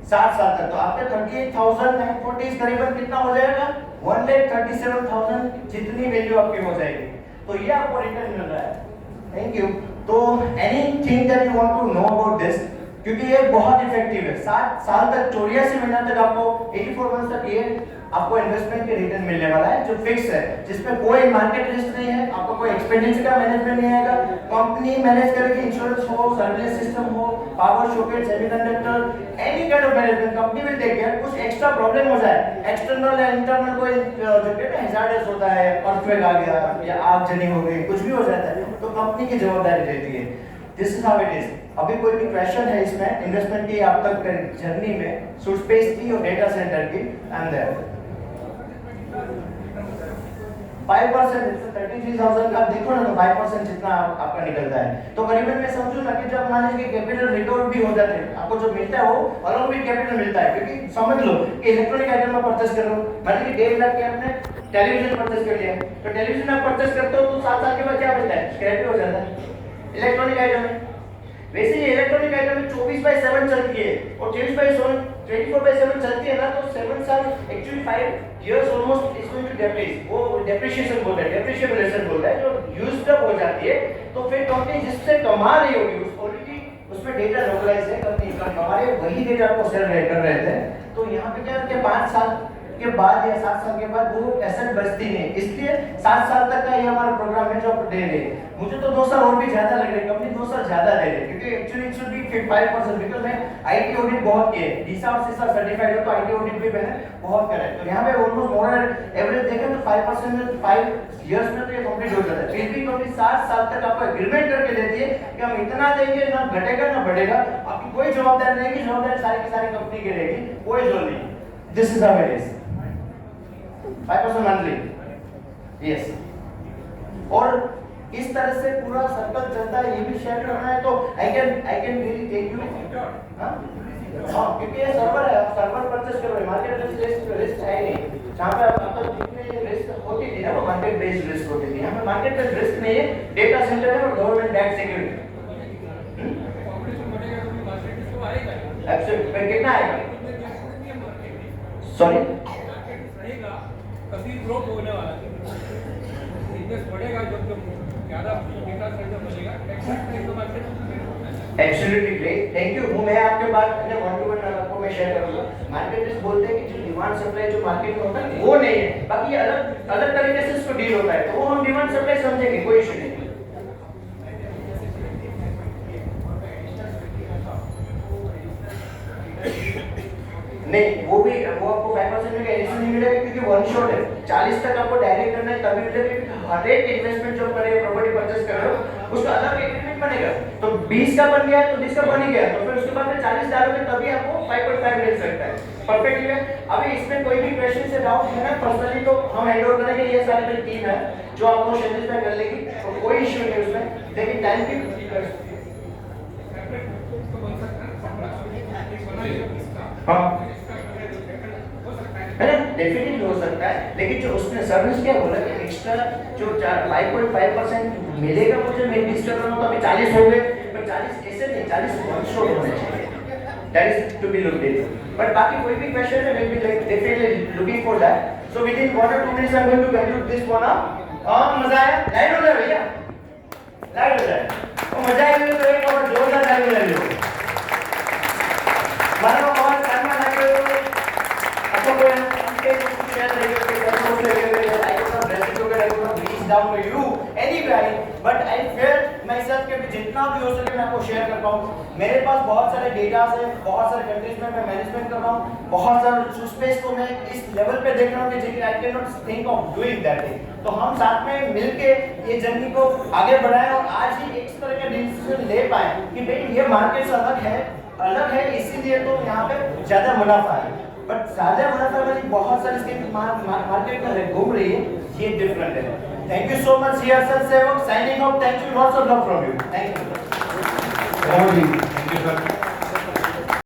7 साल तक। तो आपके 38,940 करीबन कितना हो जाएगा, 1,37,000 जितनी वैल्यू आपकी हो जाएगी, तो ये आपको रिटर्न मिल रहा है। Thank you. तो anything that you want to know about this, क्योंकि ये बहुत इफेक्टिव है, 7 साल तक 84 महीना तक आपको 84 मंथ्स तक ये आपको इन्वेस्टमेंट के रिटर्न मिलने वाला है, जो फिक्स है, जिसमें कोई मार्केट रिस्क नहीं है, आपको कोई एक्सपेंडिचर का मैनेजमेंट नहीं आएगा, कंपनी मैनेज करेगी, इंश्योरेंस हो, सर्विलेंस सिस्टम हो, power socket, semiconductor, any kind of management company will take care. कुछ एक्स्ट्रा प्रॉब्लम हो जाए, एक्सटर्नल या इंटरनल कोई जो कहते हैं हैजार्डस होता है, अर्थक्वेक आ गया या आगजनी हो गई, कुछ भी हो जाता है, तो कंपनी की जवाबदारी रहती है। This is how it is. अभी कोई भी क्वेश्चन है इसमें इन्वेस्टमेंट की आप तक जर्नी में, सुपरस्पेस की और डेटा सेंटर की, एंड देयर 5% 33,000 का देखो ना, तो 5% जितना आपका निकलता है, तो करीबन मैं समझूं ना कि जब मान लीजिए कैपिटल रिकवर भी हो जाते हैं, आपको जो मिलता है वो अलॉन्ग विद कैपिटल मिलता है, क्योंकि समझ लो कि इलेक्ट्रॉनिक आइटम आप परचेस कर रहे हो, मान लीजिए 1.5 लाख के आपने टेलीविजन परचेस कर लिया, तो टेलीविजन आप परचेस करते हो तो 7 साल के बाद क्या मिलता है, स्क्रैप हो जाता है इलेक्ट्रॉनिक आइटम में। वैसे ये इलेक्ट्रॉनिक आइटम में 24/7 चलती है, और 24/7 चलती है ना, तो 7 साल actually 5 years almost is going to depreciate, वो डेप्रिसिएशन बोलते हैं, डेप्रिशिएबल एसेट बोलता है, जो यूज्ड अप हो जाती है, तो फिर कंपनी जिससे कमा रही होगी उस ऑलरेडी उसमें डेटा लोकलाइज है, कंपनी कमा रही है, वही डेटा आपको शेयर कर रहे थे, तो यहाँ पे क्या है, 5 साल के बाद या 7 साल के बाद वो एसेट बचती नहीं, इसलिए 7 साल तक का ये हमारा प्रोग्राम है जो आप दे रहे हैं। मुझे तो 2 साल और भी ज्यादा लग रहे हैं, कंपनी 2 साल ज्यादा दे रही है, क्योंकि actually it should be 5%, because मैं आईटी ऑडिट बहुत किए, डीसा और सीसा सर्टिफाइड है, तो आईटी ऑडिट भी मैंने बहुत करा है, तो यहाँ पे ऑलमोस्ट मोर एवरेज देखें तो 5% में 5 इयर्स में तो ये कंप्लीट हो जाता है। फिर भी कंपनी 7 साल तक आपको एग्रीमेंट करके देती है कि हम इतना देंगे, ना घटेगा ना बढ़ेगा, आपकी कोई जवाबदारी नहीं, जवाबदारी सारी की सारी कंपनी की रहेगी, कोई जोर नहीं। This is how it is. 5% monthly, yes. और इस तरह से पूरा सर्कल चलता है, ये भी शेयर करना है तो I can really take you, हां, क्योंकि ये सर्वर है, आप सर्वर परचेस कर रहे हो, मार्केट रिस्क है नहीं, जहां पे आपको जितने रिस्क होती थी ना वो मार्केट बेस्ड रिस्क होती थी, यहाँ पे मार्केट बेस्ड रिस्क नहीं है, डेटा सेंटर है और गवर्नमेंट बैक सिक्योरिटी। एब्सोल्युटली, पर कितना आएगा? सॉरी, रहेगा कभी ग्रोथ होने वाला है, बिजनेस बढ़ेगा जब ज़्यादा डेटा सेंटर बनेगा, टैक्सेस तो market absolutely great, thank you. मैं आपके बात अपने वन टू वन आपको मैं शेयर करूंगा। मार्केटर्स बोलते हैं कि जो डिमांड सप्लाई जो मार्केट में होता है वो नहीं है, बाकी अलग अलग तरीके से इसको डील होता है, तो वो हम डिमांड सप्लाई समझेंगे, कोई इशू नहीं। नहीं, वो आपको 5% का एडिशन नहीं मिलेगा क्योंकि वन शॉट है। 40 तक आपको डायरेक्ट करना है तभी मिलेगा, क्योंकि हर एक इन्वेस्टमेंट जो करे प्रॉपर्टी परचेस कर रहे हो उसका अलग एग्रीमेंट बनेगा। तो 20 का बन गया तो 20 का बन ही गया, तो फिर उसके बाद में 40 डालोगे तभी आपको 5.5 मिल सकता है। परफेक्टली है। अभी इसमें कोई भी क्वेश्चन से डाउट है ना, पर्सनली तो हम हैंड ओवर करेंगे, ये सारी मेरी टीम है जो आपको सेटिस्फाई कर लेगी, तो कोई इशू नहीं उसमें। लेकिन टाइम की हाँ है ना, डेफिनेटली हो सकता है, लेकिन जो उसने सर्विस क्या बोला कि एक्स्ट्रा जो 5.5% मिलेगा मुझे, मैं 20 कर रहा हूँ तो अभी 40 हो गए, पर 40 ऐसे नहीं, 40 वन शॉट होने चाहिए, that is to be looked into. But बाकी कोई भी क्वेश्चन है, will be definitely looking for that. So within 1 or 2 minutes I am going to conclude this one up. मजा आया? लाइट हो जाए भैया, लाइट हो जाए, तो मजा आएगी तो एक और जोरदार लाइट ले लो। मानो और करना लगे तो आपको कोई हमके शेयर करिए कि कैसे हो रहे I don't know bracing to I don't know reach down to you anyway, but I feel myself कि जितना भी हो सके मैं आपको शेयर कर पाऊं। मेरे पास बहुत सारे डेटास है, बहुत सारे कंट्रीज में मैं मैनेजमेंट कर रहा हूं, बहुत सारे स्पेस को मैं इस लेवल पे देख रहा हूं कि I can not think of doing that thing. तो हम साथ में मिलके ये जर्नी को आगे बढ़ाएं और आज ही एक तरह का डिसीजन ले पाए कि भाई ये मार्केट अलग है, इसीलिए तो यहाँ पे ज्यादा मुनाफा है। बट ज्यादा मुनाफा वाली बहुत सारी स्कीम मार्केट में घूम रही है, ये डिफरेंट है। Thank you so much, CSL सेवक signing off, thank you, lots of love from you, thank you. Thank you sir.